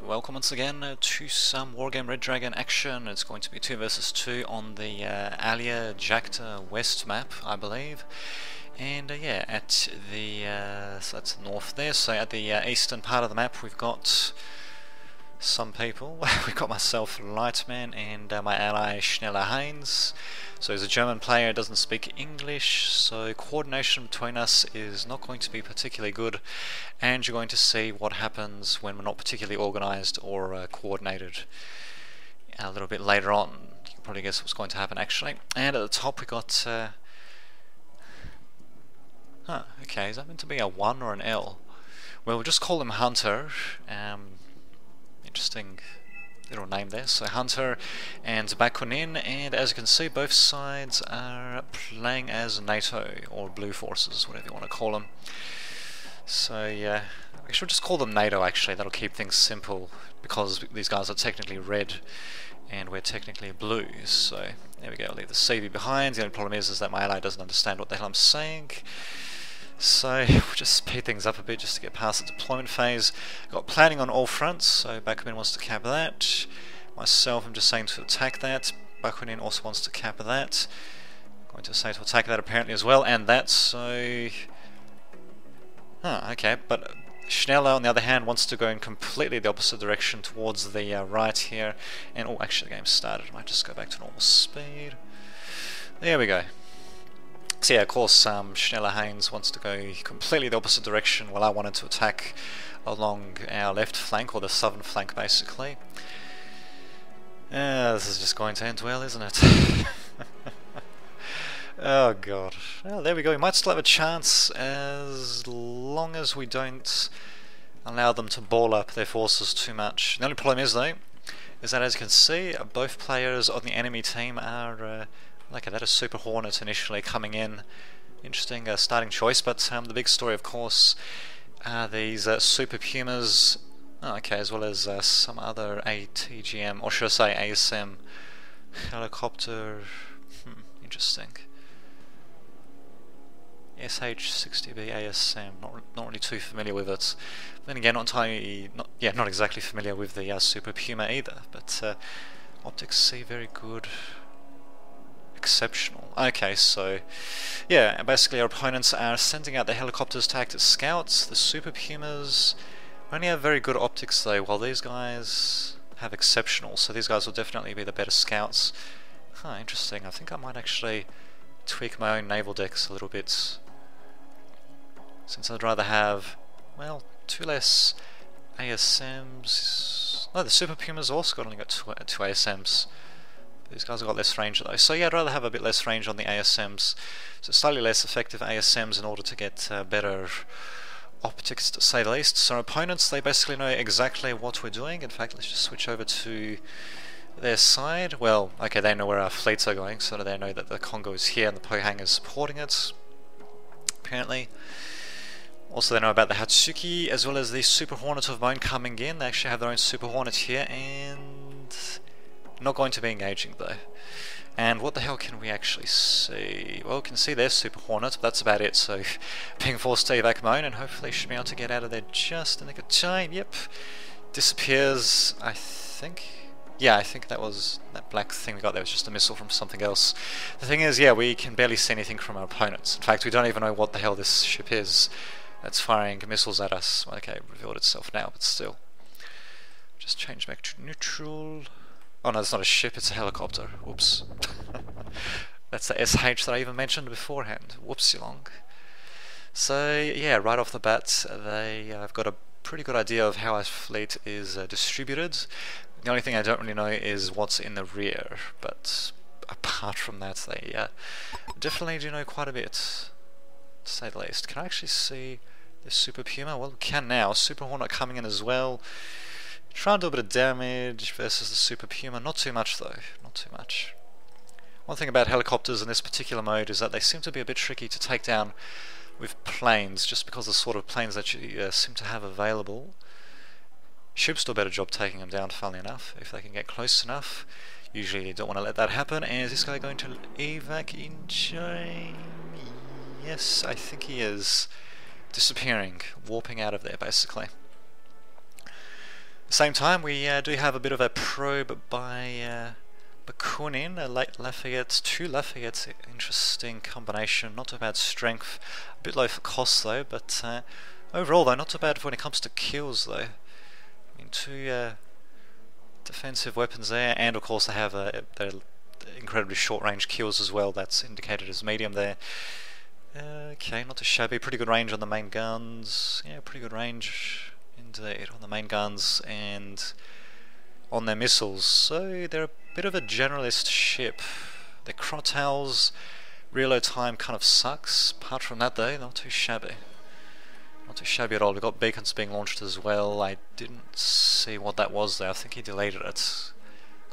welcome once again to some Wargame Red Dragon action. It's going to be 2 versus 2 on the Alea Jacta West map, I believe. And yeah, at the so that's north there. So at the eastern part of the map, we've got some people. We've got myself, Lightman, and my ally Schneller Heinz. So he's a German player, doesn't speak English, so coordination between us is not going to be particularly good, and you're going to see what happens when we're not particularly organised or coordinated a little bit later on. You can probably guess what's going to happen actually. And at the top we got okay, is that meant to be a 1 or an L? Well, we'll just call him Hunter. Interesting little name there. So Hunter and Bakunin, and as you can see, both sides are playing as NATO or Blue Forces, whatever you want to call them. So yeah, I should just call them NATO actually. That'll keep things simple because these guys are technically red and we're technically blue. So there we go. I'll leave the CV behind. The only problem is that my ally doesn't understand what the hell I'm saying. So we'll just speed things up a bit just to get past the deployment phase. Got planning on all fronts, so Bakunin wants to cap that. Myself, I'm just saying to attack that. Bakunin also wants to cap that. Going to say to attack that apparently as well, and that, so... okay, but Schneller on the other hand wants to go in completely the opposite direction towards the right here. And oh, actually the game started. I might just go back to normal speed. There we go. So yeah, of course, Schneller Heinz wants to go completely the opposite direction while I wanted to attack along our left flank, or the southern flank basically. This is just going to end well, isn't it? Oh god. Well, there we go. We might still have a chance as long as we don't allow them to ball up their forces too much. The only problem is though, is that as you can see, both players on the enemy team are... okay, that is Super Hornet initially coming in. Interesting starting choice, but the big story, of course, are these Super Pumas. Okay, as well as some other ATGM, or should I say ASM helicopter. Interesting. SH-60B ASM. Not really too familiar with it. Then again, not exactly familiar with the Super Puma either. But optics see very good. Exceptional. Okay, so yeah, basically our opponents are sending out the helicopters to act as scouts. The Super Pumas only have very good optics though, while these guys have exceptional, so these guys will definitely be the better scouts. Interesting. I think I might actually tweak my own naval decks a little bit, since I'd rather have, well, 2 less ASMs. No, the Super Pumas also only got 2 ASMs. These guys have got less range though, so yeah, I'd rather have a bit less range on the ASMs, so slightly less effective ASMs in order to get better optics, to say the least. So our opponents, they basically know exactly what we're doing. In fact, let's just switch over to their side. Well, okay, they know where our fleets are going, so they know that the Congo is here and the Pohang is supporting it, apparently. Also they know about the Hatsuki, as well as the Super Hornet of Bone coming in. They actually have their own Super Hornet here, and... not going to be engaging though. And what the hell can we actually see? Well, we can see their Super Hornet, but that's about it. So being forced to evac my own, and hopefully should be able to get out of there just in the nick of time. Yep. Disappears, I think. Yeah, I think that was that black thing we got there was just a missile from something else. The thing is, yeah, we can barely see anything from our opponents. In fact, we don't even know what the hell this ship is that's firing missiles at us. Okay, it revealed itself now, but still. Just change back to neutral. Oh no, it's not a ship, it's a helicopter. Whoops. That's the SH that I even mentioned beforehand. Whoopsie long. So yeah, right off the bat, they have got a pretty good idea of how our fleet is distributed. The only thing I don't really know is what's in the rear, but apart from that, they definitely do know quite a bit, to say the least. Can I actually see the Super Puma? Well, we can now. Super Hornet coming in as well. Try and do a bit of damage versus the Super Puma. Not too much though, not too much. One thing about helicopters in this particular mode is that they seem to be a bit tricky to take down with planes, just because of the sort of planes that you seem to have available. Ships do a better job taking them down, funnily enough, if they can get close enough. Usually you don't want to let that happen. And is this guy going to evac in China? Yes, I think he is. Disappearing, warping out of there basically. Same time, we do have a bit of a probe by Bakunin, a late Lafayette, 2 Lafayettes, interesting combination, not too bad strength, a bit low for cost though, but overall though, not too bad when it comes to kills though. I mean, 2 defensive weapons there, and of course they have their incredibly short range kills as well, that's indicated as medium there. Okay, not too shabby, pretty good range on the main guns, yeah, pretty good range indeed on the main guns and on their missiles, so they're a bit of a generalist ship. Their chronotals reload time kind of sucks, apart from that though, not too shabby. Not too shabby at all. We've got beacons being launched as well. I didn't see what that was there, I think he deleted it.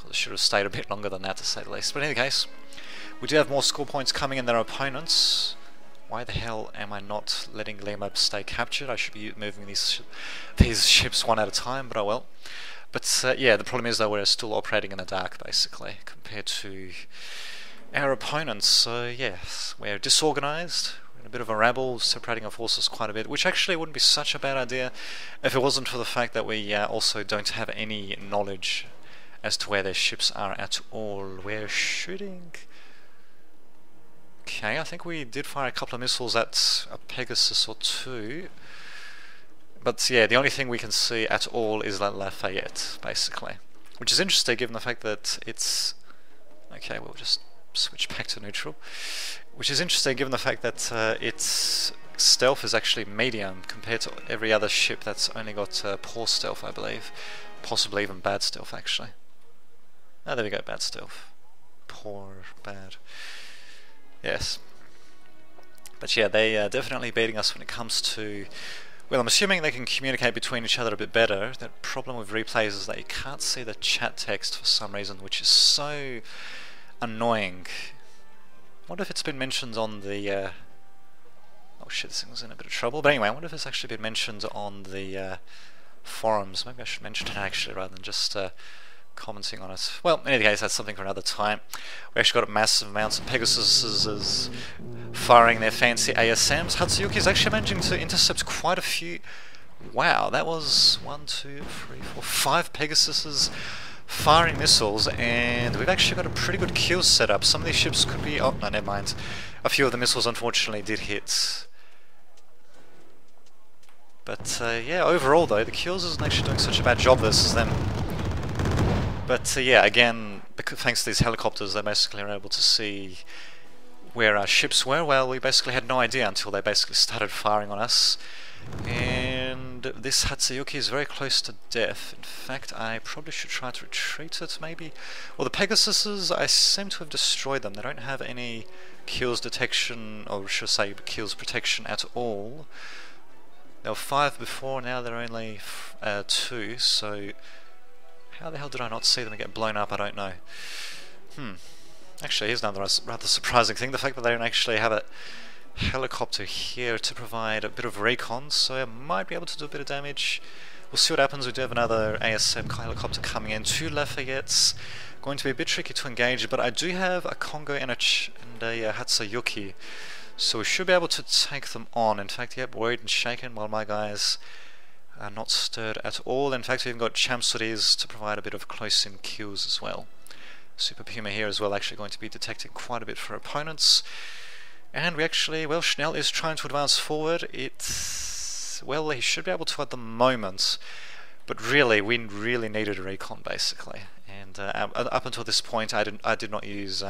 It should have stayed a bit longer than that to say the least. But in any case, we do have more score points coming in than our opponents. Why the hell am I not letting Lima stay captured? I should be moving these ships one at a time, but oh well. But yeah, the problem is though we're still operating in the dark basically compared to our opponents. So yes, we're disorganized. We're in a bit of a rabble, separating our forces quite a bit, which actually wouldn't be such a bad idea if it wasn't for the fact that we also don't have any knowledge as to where their ships are at all. We're shooting... Okay, I think we did fire a couple of missiles at a Pegasus or 2. But yeah, the only thing we can see at all is that Lafayette, basically. Which is interesting given the fact that it's... Okay, we'll just switch back to neutral. Which is interesting given the fact that its stealth is actually medium compared to every other ship that's only got poor stealth, I believe. Possibly even bad stealth, actually. Oh, there we go, bad stealth. Poor, bad. Yes. But yeah, they are definitely beating us when it comes to... Well, I'm assuming they can communicate between each other a bit better. The problem with replays is that you can't see the chat text for some reason, which is so annoying. I wonder if it's been mentioned on the... Oh shit, this thing was in a bit of trouble. But anyway, I wonder if it's actually been mentioned on the forums. Maybe I should mention it actually, rather than just... commenting on it. Well, in any case, that's something for another time. We actually got massive amounts of Pegasuses firing their fancy ASMs. Hatsuyuki's actually managing to intercept quite a few. Wow, that was 1, 2, 3, 4, 5 Pegasuses firing missiles, and we've actually got a pretty good kill setup. Some of these ships could be... Oh, no, never mind. A few of the missiles unfortunately did hit. But yeah, overall though, the kills isn't actually doing such a bad job versus them. But yeah, again, thanks to these helicopters, they basically were able to see where our ships were. Well, we basically had no idea until they basically started firing on us. And this Hatsuyuki is very close to death. In fact, I probably should try to retreat it, maybe. Well, the Pegasuses, I seem to have destroyed them. They don't have any kills detection, or should I say kills protection at all. There were 5 before, now there are only 2, so... How the hell did I not see them get blown up? I don't know. Actually, here's another rather surprising thing. The fact that they don't actually have a helicopter here to provide a bit of recon, so I might be able to do a bit of damage. We'll see what happens. We do have another ASM helicopter coming in. 2 Lafayettes. Going to be a bit tricky to engage, but I do have a Kongo and a Hatsuyuki, so we should be able to take them on. In fact, yep, worried and shaken while my guys... are not stirred at all. In fact, we've even got Chamsuris to provide a bit of close-in kills as well. Super Puma here as well, actually going to be detecting quite a bit for opponents. And we actually, well, Schnell is trying to advance forward. It's, well, he should be able to at the moment, but really, we really needed a recon basically. And up until this point, I did not use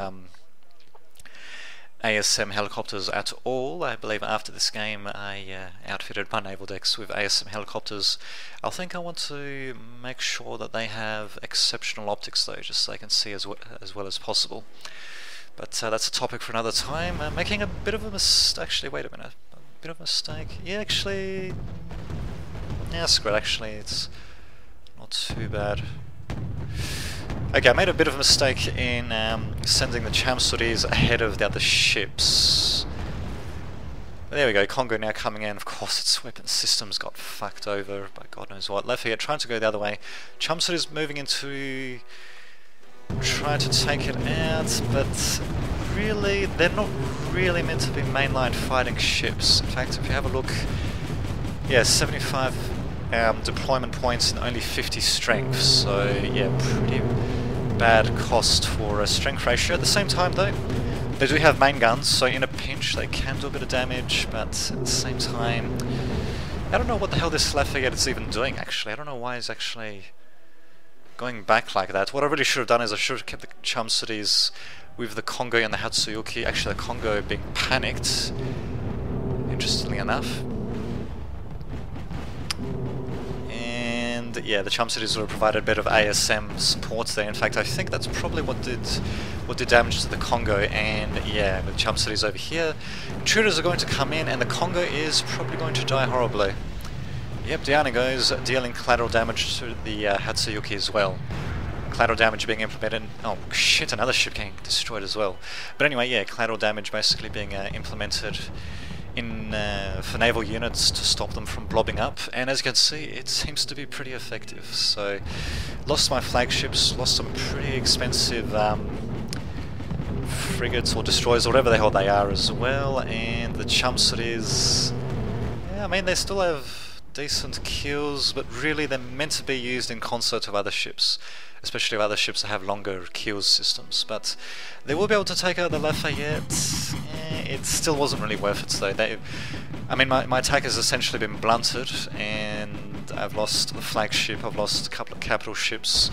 ASM helicopters at all. I believe after this game I outfitted my naval decks with ASM helicopters. I think I want to make sure that they have exceptional optics though, just so they can see as well as possible. But that's a topic for another time. Making a bit of a mistake. Actually, wait a minute. A bit of a mistake. Yeah, actually... Yeah, screw it, actually. It's not too bad. Okay, I made a bit of a mistake in sending the Chamsuris ahead of the other ships. But there we go, Kongo now coming in. Of course, its weapon systems got fucked over by God knows what. Lafayette trying to go the other way. Chamsuris moving into... trying to take it out, but really, they're not really meant to be mainline fighting ships. In fact, if you have a look... Yeah, 75 deployment points and only 50 strength, so yeah, pretty bad cost for a strength ratio. At the same time though, they do have main guns, so in a pinch they can do a bit of damage, but at the same time, I don't know what the hell this Lafayette is even doing actually. I don't know why he's actually going back like that. What I really should have done is I should have kept the Chum cities with the Congo and the Hatsuyuki. Actually the Congo being panicked, interestingly enough. And yeah, the Chum cities would have provided a bit of ASM support there. In fact, I think that's probably what did damage to the Congo. And yeah, with Chum cities over here, intruders are going to come in, and the Congo is probably going to die horribly. Yep, down it goes, dealing collateral damage to the Hatsuyuki as well. Collateral damage being implemented. Oh shit, another ship getting destroyed as well. But anyway, yeah, collateral damage basically being implemented in for naval units to stop them from blobbing up, and as you can see, it seems to be pretty effective. So, lost my flagships, lost some pretty expensive frigates or destroyers, or whatever the hell they are as well, and the Chum cities, yeah, I mean, they still have decent kills, but really they're meant to be used in concert with other ships, especially with other ships that have longer kills systems. But they will be able to take out the Lafayette. It still wasn't really worth it though. I mean, my attack has essentially been blunted, and I've lost the flagship, I've lost a couple of capital ships.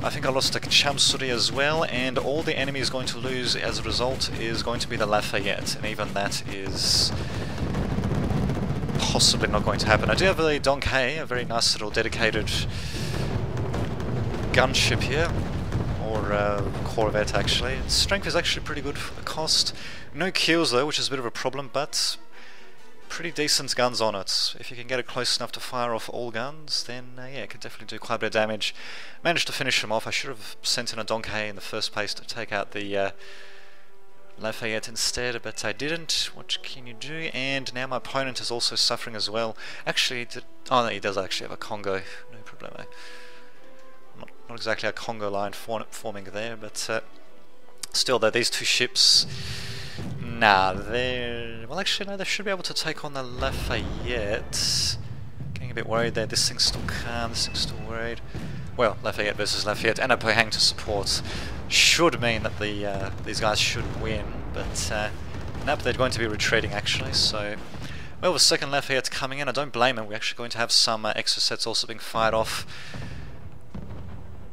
I think I lost a Chamsuri as well, and all the enemy is going to lose as a result is going to be the Lafayette, and even that is possibly not going to happen. I do have a Donkey, a very nice little dedicated gunship here, or corvette actually. Its strength is actually pretty good for the cost. No kills though, which is a bit of a problem, but pretty decent guns on it. If you can get it close enough to fire off all guns, then yeah, it can definitely do quite a bit of damage. Managed to finish them off. I should have sent in a Donkey in the first place to take out the Lafayette instead, but I didn't. What can you do? And now my opponent is also suffering as well. Actually, oh no, he does actually have a Congo. No problemo. Not exactly a Congo line forming there, but still though, these two ships, nah, they're... well actually no, they should be able to take on the Lafayette. Getting a bit worried there. This thing's still calm, this thing's still worried. Well, Lafayette versus Lafayette, and a Pohang to support should mean that these guys should win, but nope, they're going to be retreating actually, so... well, the second Lafayette's coming in, I don't blame him. We're actually going to have some extra sets also being fired off.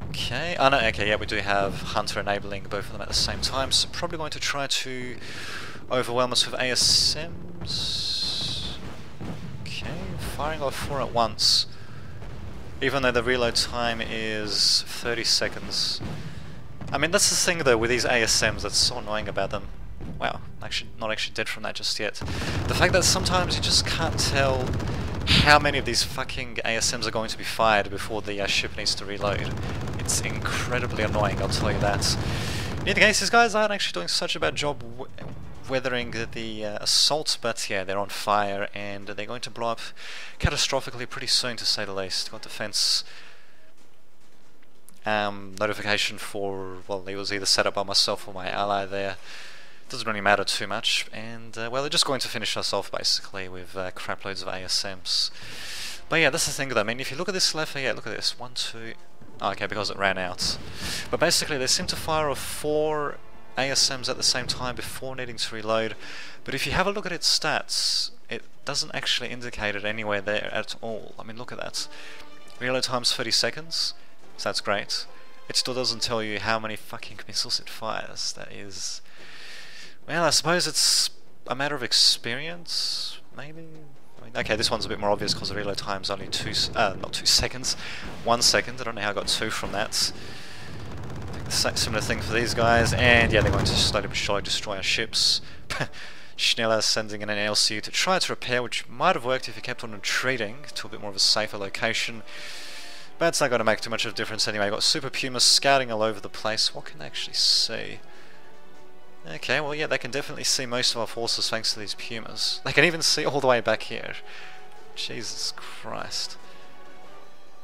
Okay, oh no, okay, yeah, we do have Hunter enabling both of them at the same time, so probably going to try to overwhelm us with ASMs. Okay, firing off 4 at once. Even though the reload time is 30 seconds. I mean, that's the thing though with these ASMs that's so annoying about them. Wow, actually not actually dead from that just yet. The fact that sometimes you just can't tell how many of these fucking ASMs are going to be fired before the ship needs to reload. It's incredibly annoying, I'll tell you that. In either case, these guys aren't actually doing such a bad job weathering the assault, but yeah, they're on fire, and they're going to blow up catastrophically pretty soon, to say the least. Got defense notification for, well, it was either set up by myself or my ally there. Doesn't really matter too much, and well, they're just going to finish us off basically with crap loads of ASMs. But yeah, that's the thing though. I mean, if you look at this Lafayette, look at this, 1, 2... oh, okay, because it ran out. But basically, they seem to fire off 4 ASMs at the same time before needing to reload. But if you have a look at its stats, it doesn't actually indicate it anywhere there at all. I mean, look at that. Reload time's 30 seconds, so that's great. It still doesn't tell you how many fucking missiles it fires. That is... well, I suppose it's a matter of experience, maybe? I mean, okay, this one's a bit more obvious because the reload time's only not 2 seconds, 1 second. I don't know how I got 2 from that. Similar thing for these guys, and yeah, they're going to slowly but surely destroy our ships. Schneller sending in an LCU to try to repair, which might have worked if he kept on retreating to a bit more of a safer location. But it's not going to make too much of a difference anyway. Got Super Pumas scouting all over the place. What can they actually see? Okay, well yeah, they can definitely see most of our forces thanks to these Pumas. They can even see all the way back here. Jesus Christ.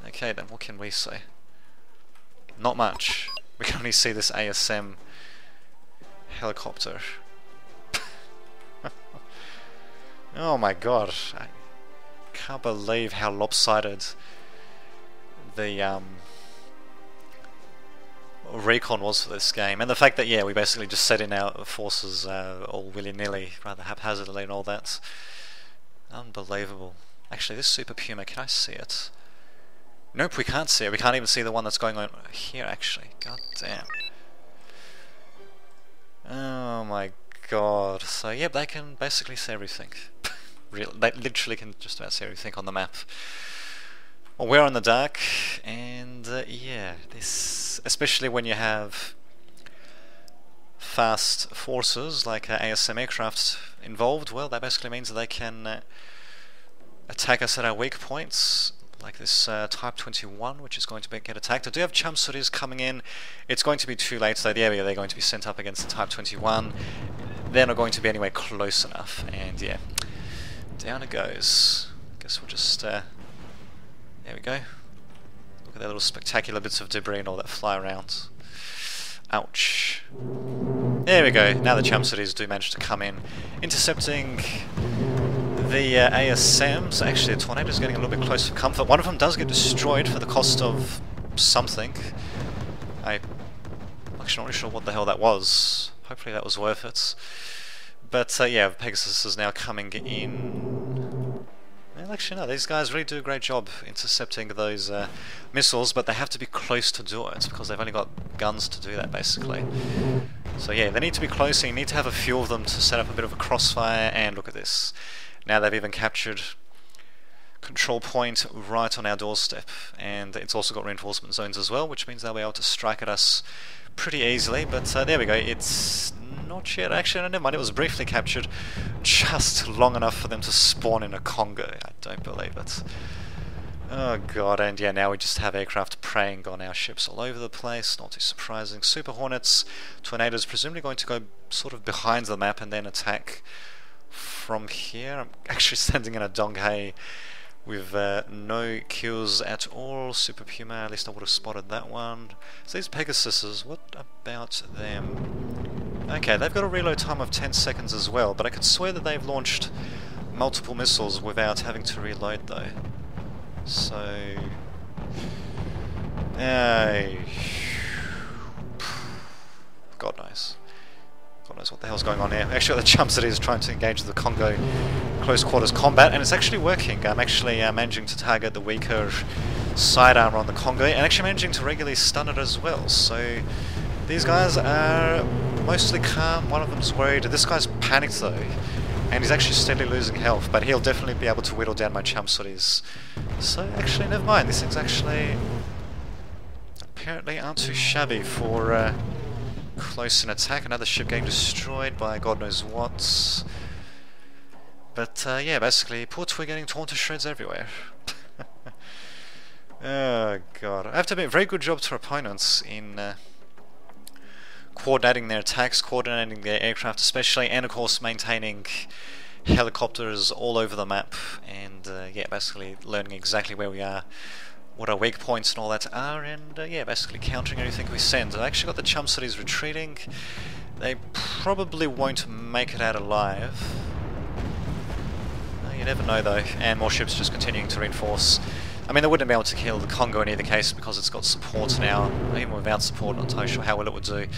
Okay then, what can we see? Not much. We can only see this ASM helicopter. Oh my god. I can't believe how lopsided the recon was for this game, and the fact that we basically just set in our forces all willy-nilly, rather haphazardly and all that. Unbelievable. Actually, this Super Puma, can I see it? Nope, we can't see it. We can't even see the one that's going on here, actually. God damn. Oh my god. So yeah, they can basically see everything. Really, they literally can just about see everything on the map. Well, we're in the dark, and yeah, this, especially when you have fast forces like ASM aircraft involved, well, that basically means that they can attack us at our weak points, like this Type 21, which is going to get attacked. I do have chum cities coming in. It's going to be too late, so they're going to be sent up against the Type 21. They're not going to be anywhere close enough, and yeah, down it goes. Guess we'll just there we go. Look at the little spectacular bits of debris and all that fly around. Ouch. There we go. Now the chum cities do manage to come in, intercepting the ASMs. Actually, the Tornado's getting a little bit close for comfort. One of them does get destroyed for the cost of something. I'm actually not really sure what the hell that was. Hopefully that was worth it. But yeah, Pegasus is now coming in. Well, actually no, these guys really do a great job intercepting those missiles, but they have to be close to do it, because they've only got guns to do that, basically. So yeah, they need to be close, and you need to have a few of them to set up a bit of a crossfire, and look at this. Now they've even captured control point right on our doorstep, and it's also got reinforcement zones as well, which means they'll be able to strike at us pretty easily. But there we go, it's not yet, actually, no, never mind, it was briefly captured, just long enough for them to spawn in a Congo. I don't believe it. Oh god, and yeah, now we just have aircraft preying on our ships all over the place, not too surprising. Super Hornets, Tornadoes presumably going to go sort of behind the map and then attack from here. I'm actually standing in a Donghae with no kills at all. Super Puma, at least I would have spotted that one. So these Pegasuses, what about them? Okay, they've got a reload time of 10 seconds as well, but I could swear that they've launched multiple missiles without having to reload though. So God knows. God knows what the hell's going on here. Actually, the chum city is trying to engage the Congo close quarters combat, and it's actually working. I'm actually managing to target the weaker side armor on the Congo, and actually managing to regularly stun it as well. So these guys are mostly calm. One of them's worried. This guy's panicked though, and he's actually steadily losing health, but he'll definitely be able to whittle down my chum cities. So actually, never mind. These things actually apparently aren't too shabby for close in attack. Another ship getting destroyed by God knows what. But yeah, basically, poor Twig getting torn to shreds everywhere. Oh god. I have to admit, very good job to our opponents in coordinating their attacks, coordinating their aircraft especially, and of course maintaining helicopters all over the map, and yeah, basically learning exactly where we are, what our weak points and all that are, and yeah, basically countering everything we send. I actually got the chum cities retreating. They probably won't make it out alive. You never know though, and more ships just continuing to reinforce. I mean, they wouldn't be able to kill the Congo in either case because it's got support now. Even without support, not entirely sure how well it would do. In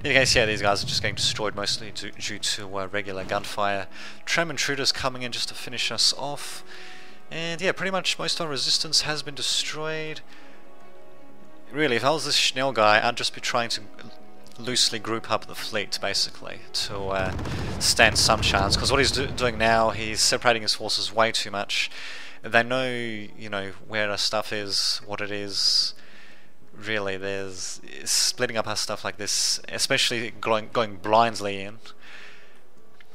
either case, yeah, these guys are just getting destroyed mostly due to regular gunfire. Tram intruders coming in just to finish us off. And yeah, pretty much most of our resistance has been destroyed. Really, if I was this Schnell guy, I'd just be trying to loosely group up the fleet, basically, to stand some chance. Because what he's doing now, he's separating his forces way too much. They know, you know, where our stuff is, what it is. Really, there's splitting up our stuff like this, especially going blindly in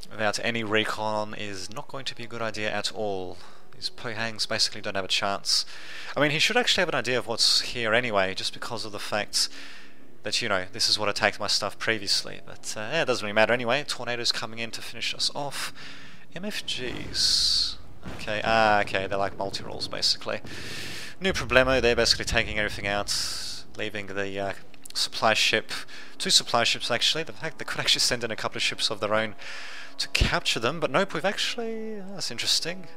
without any recon, is not going to be a good idea at all. These Pohangs basically don't have a chance. I mean, he should actually have an idea of what's here anyway, just because of the fact that, you know, this is what attacked my stuff previously. But yeah, it doesn't really matter anyway. Tornadoes coming in to finish us off. MFGs. Okay, okay, they're like multi-rolls basically. No problemo, they're basically taking everything out, leaving the supply ship, 2 supply ships actually. The fact they could actually send in a couple of ships of their own to capture them, but nope, we've actually, that's interesting.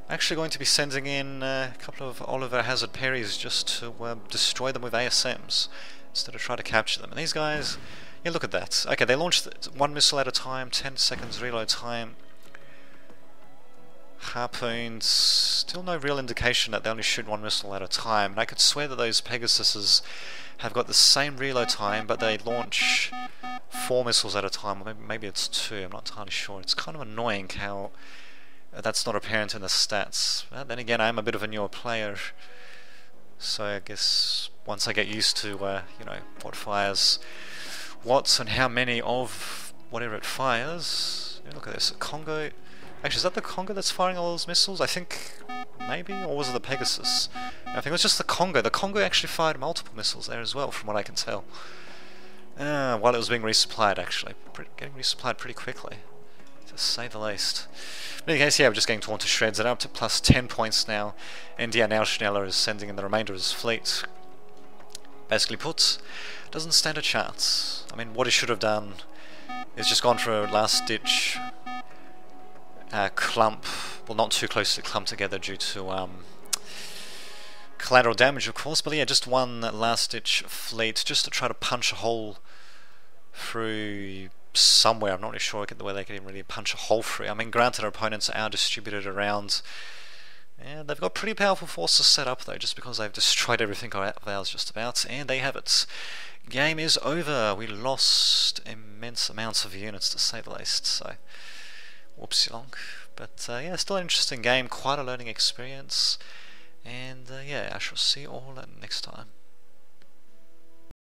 Actually going to be sending in a couple of Oliver Hazard parries just to destroy them with ASMs instead of try to capture them. And these guys, yeah, look at that. Okay, they launched one missile at a time, 10 seconds reload time. Harpoons, still no real indication that they only shoot one missile at a time. And I could swear that those Pegasuses have got the same reload time, but they launch 4 missiles at a time, or maybe it's 2, I'm not entirely sure. It's kind of annoying how that's not apparent in the stats. But then again, I'm a bit of a newer player, so I guess once I get used to you know, what fires what and how many of whatever it fires. Yeah, look at this, Congo. Actually, is that the Congo that's firing all those missiles? I think maybe, or was it the Pegasus? I think it was just the Congo. The Congo actually fired multiple missiles there as well, from what I can tell. While it was being resupplied, actually, getting resupplied pretty quickly, to say the least. In any case, yeah, we're just getting torn to shreds. They're up to plus 10 points now, and yeah, now Schneller is sending in the remainder of his fleet. Basically put, doesn't stand a chance. I mean, what he should have done is just gone for a last-ditch clump, well, not too closely clumped together due to collateral damage, of course, but yeah, just one last-ditch fleet just to try to punch a hole through somewhere. I'm not really sure the way they can even really punch a hole through. I mean, granted, our opponents are distributed around, and they've got pretty powerful forces set up though, just because they've destroyed everything of ours just about, and they have it. Game is over. We lost immense amounts of units, to say the least, so whoopsie long. But yeah, still an interesting game, quite a learning experience, and yeah, I shall see you all next time.